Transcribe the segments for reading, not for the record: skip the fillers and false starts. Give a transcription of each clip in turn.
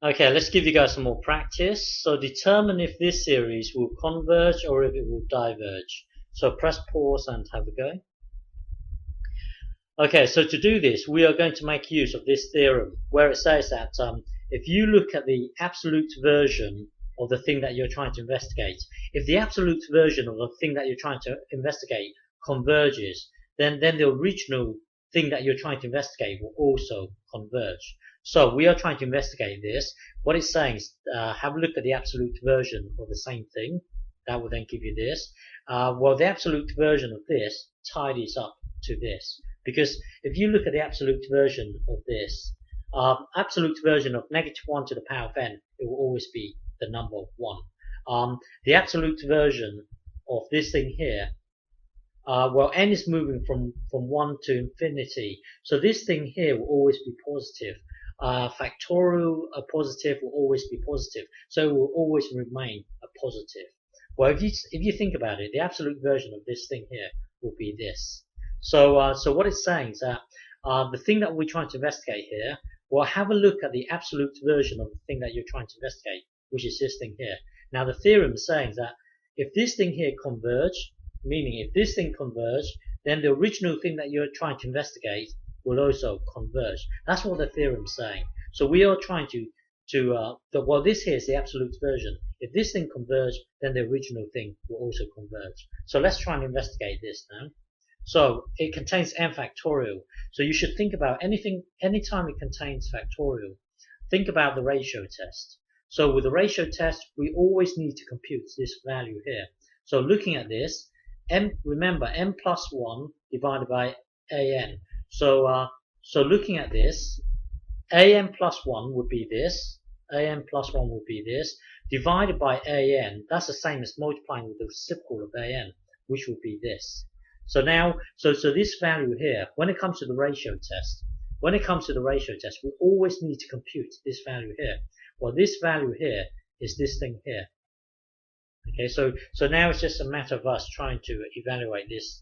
Okay, let's give you guys some more practice. So determine if this series will converge or if it will diverge. So press pause and have a go. Okay, so to do this, we are going to make use of this theorem where it says that if you look at the absolute version of the thing that you're trying to investigate, if the absolute version of the thing that you're trying to investigate converges, then the original thing that you're trying to investigate will also converge. So we are trying to investigate this. What it's saying is have a look at the absolute version of the same thing. That will then give you this. Well, the absolute version of this tidies up to this. Because if you look at the absolute version of this, absolute version of -1 to the power of n, it will always be the number 1. The absolute version of this thing here, well, n is moving from 1 to infinity, so this thing here will always be positive. Factorial positive will always be positive, so it will always remain a positive. Well, if you think about it, the absolute version of this thing here will be this. So what it's saying is that the thing that we're trying to investigate here, well, have a look at the absolute version of the thing that you're trying to investigate, which is this thing here. Now, the theorem is saying that if this thing here converge, meaning if this thing converge, then the original thing that you're trying to investigate will also converge. That's what the theorem is saying. So we are trying well, this here is the absolute version. If this thing converge, then the original thing will also converge. So let's try and investigate this now. So it contains n factorial. So you should think about anytime it contains factorial, think about the ratio test. So with the ratio test, we always need to compute this value here. So looking at this, remember n plus 1 divided by an. So looking at this, an plus 1 would be this, an plus 1 would be this, divided by an, that's the same as multiplying with the reciprocal of an, which would be this. So now, so this value here, when it comes to the ratio test, we always need to compute this value here. Well, this value here is this thing here. Okay, so now it's just a matter of us trying to evaluate this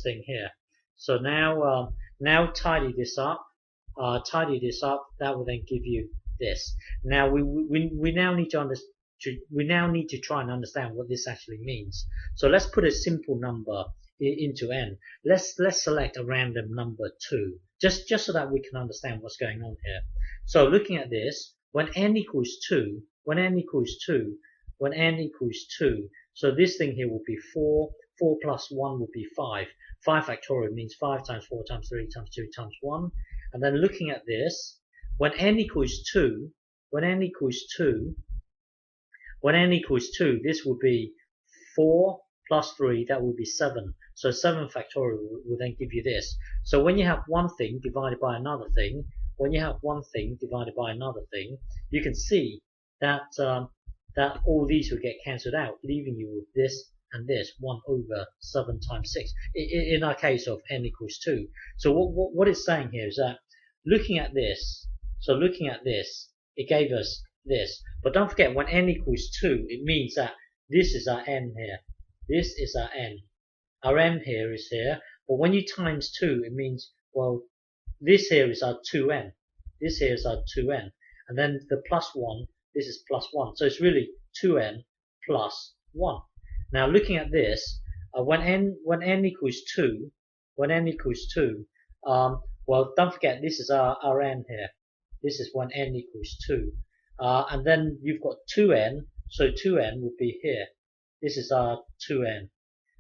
thing here. So now tidy this up. That will then give you this. Now we now need to try and understand what this actually means. So let's put a simple number into n. Let's select a random number 2, just so that we can understand what's going on here. So looking at this, when n equals 2, so this thing here will be 4. 4 plus 1 will be 5. 5 factorial means 5 times 4 times 3 times 2 times 1. And then looking at this, when n equals 2, this will be 4 plus 3, that will be 7. So 7 factorial will then give you this. So when you have one thing divided by another thing, you can see that that all these will get cancelled out, leaving you with this and this, 1 over 7 times 6, in our case of n equals 2. So what it's saying here is that looking at this, it gave us this. But don't forget, when n equals 2, it means that this is our n here. This is our n. Our n here is here. But when you times 2, it means, well, this here is our 2n. This here is our 2n. And then the plus 1, this is plus 1. So it's really 2n plus 1. Now looking at this, when n equals 2, well, don't forget, this is our n here. This is when n equals 2. And then you've got 2n, so 2n will be here. This is our 2n.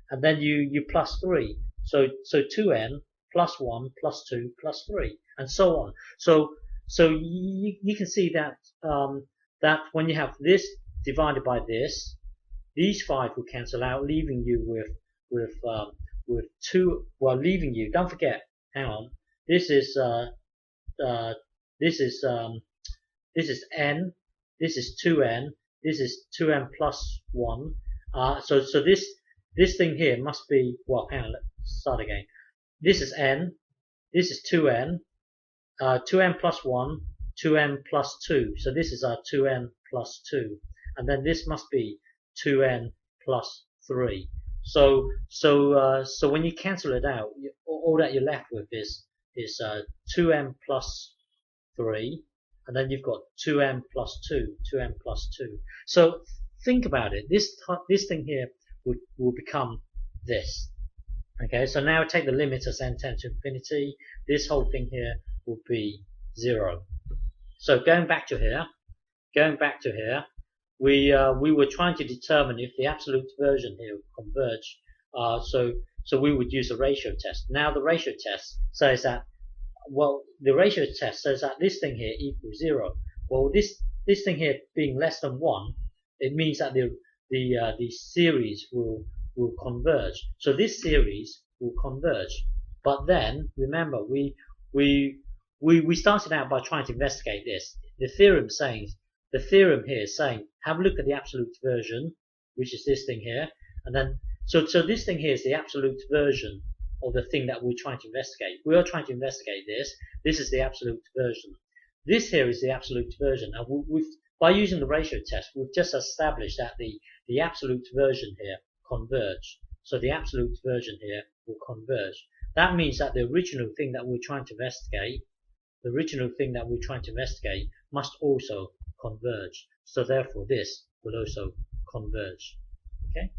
And then you plus 3. So 2n plus 1 plus 2 plus 3, and so on. So you can see that that when you have this divided by this, these 5 will cancel out, leaving you with 2. Well, leaving you. Don't forget. Hang on. This is n. This is 2n. This is 2n plus 1. So this thing here must be, well, hang on. Let's start again. This is n. This is 2n. 2n plus 1. 2n plus 2. So this is our 2n plus 2, and then this must be 2n plus 3. So when you cancel it out, all that you're left with is 2n plus 3 and then you've got 2n plus 2, 2n plus 2. So think about it. This thing here will become this. Okay, so now take the limit as n tends to infinity. This whole thing here will be 0. So going back to here, we were trying to determine if the absolute version here would converge. So we would use a ratio test. Now the ratio test says that, well, the ratio test says that this thing here equals 0. Well, this thing here being less than 1, it means that the series will converge. So this series will converge. But then remember, we started out by trying to investigate this. The theorem here is saying, have a look at the absolute version, which is this thing here, and then so this thing here is the absolute version of the thing that we're trying to investigate. We are trying to investigate this. This is the absolute version. This here is the absolute version. And by using the ratio test, we've just established that the absolute version here converge. So the absolute version here will converge. That means that the original thing that we're trying to investigate, must also converge. So therefore this will also converge. Okay?